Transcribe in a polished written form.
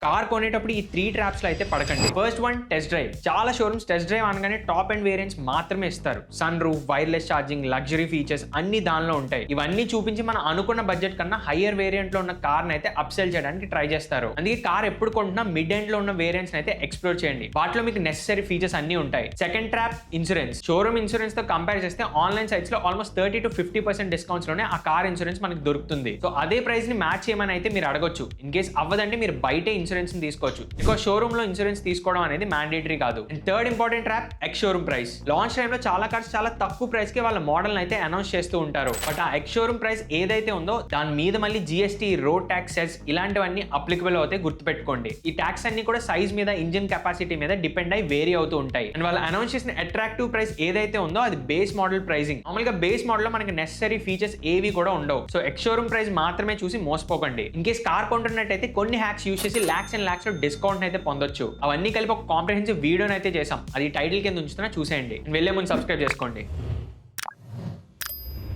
Car కొనేటప్పుడు ఈ 3 traps లో అయితే పడకండి. First one, test drive. చాలా షోరూమ్స్ టెస్ట్ డ్రైవ్ అనగానే టాప్ అండ్ వేరియంట్స్ మాత్రమే ఇస్తారు. Sunroof, wireless charging, luxury features అన్ని దానిలో ఉంటాయి. ఇవన్నీ చూపించి మనం అనుకున్న బడ్జెట్ కన్నా హయ్యర్ వేరియంట్ లో ఉన్న కార్ అయితే అప్సెల్ చేయడానికి ట్రై చేస్తారు. అందుకే కార్ ఎప్పుడు కొంటున్నా మిడ్ ఎండ్ లో ఉన్న వేరియంట్స్ అయితే ఎక్స్ప్లోర్ చేయండి. వాటిలో మీకు నెసెసరీ ఫీచర్స్ అన్ని ఉంటాయి. Second trap, insurance. Showroom insurance తో కంపేర్ చేస్తే ఆన్లైన్ సైట్స్ లో ఆల్మోస్ట్ 30 to 50% డిస్కౌంట్స్ లోనే ఆ కార్ ఇన్సూరెన్స్ మనకి దొరుకుతుంది. సో అదే ప్రైస్ ని మ్యాచ్ చేయమని అయితే మీరు అడగొచ్చు. ఇన్ కేస్ అవ్వదంటే మీరు బయటే ఇన్సూరెన్స్ తీసుకోవచ్చు. బికాస్ షోరూమ్ లో ఇన్సూరెన్స్ తీసుకోవడం అనేది మ్యాండేటరీ కాదు. And third important trap, ex showroom price. Launch time లో చాలా కార్స్ చాలా తక్కువ ప్రైస్ కి వాళ్ళ మోడల్ అయితే అనౌన్స్ చేస్తూ ఉంటారు. బట్ ఆ ఎక్స్ షోరూమ్ ప్రైస్ ఏదైతే ఉందో దాని మీద మళ్ళీ జిఎస్టీ, రోడ్ ట్యాక్స్, సెస్ ఇలాంటివన్నీ అప్లికబుల్ అవుతాయి, గుర్తుపెట్టుకోండి. ఈ ట్యాక్స్ అన్ని కూడా సైజ్ మీద, ఇంజిన్ కెపాసిటీ మీద డిపెండ్ అయి వేరీ అవుతూ ఉంటాయి. అండ్ వాళ్ళు అనౌన్స్ చేసిన అట్రాక్టివ్ ప్రైస్ ఏదైతే ఉందో అది బేస్ మోడల్ ప్రైసింగ్. మామూలుగా బేస్ మోడల్ లో మనకి నెసెసరీ ఫీచర్స్ ఏవి కూడా ఉండవు. సో ఎక్స్ షోరూమ్ ప్రైస్ మాత్రమే చూసి మోసపోకండి. ఇన్ కేస్ కార్ కొంటున్నట్టయితే కొన్ని హ్యాక్స్ యూస్ చేసి లాక్స్ అండ్ లాక్స్ లో డిస్కౌంట్ అయితే పొందొచ్చు. అవన్నీ కలిపి ఒక కాంప్రహెన్సివ్ వీడియోని అయితే చేసాం. అది టైటిల్ కింద ఉంచుతున్నా, చూసేయండి. వెళ్లే ముందు సబ్స్క్రైబ్ చేసుకోండి.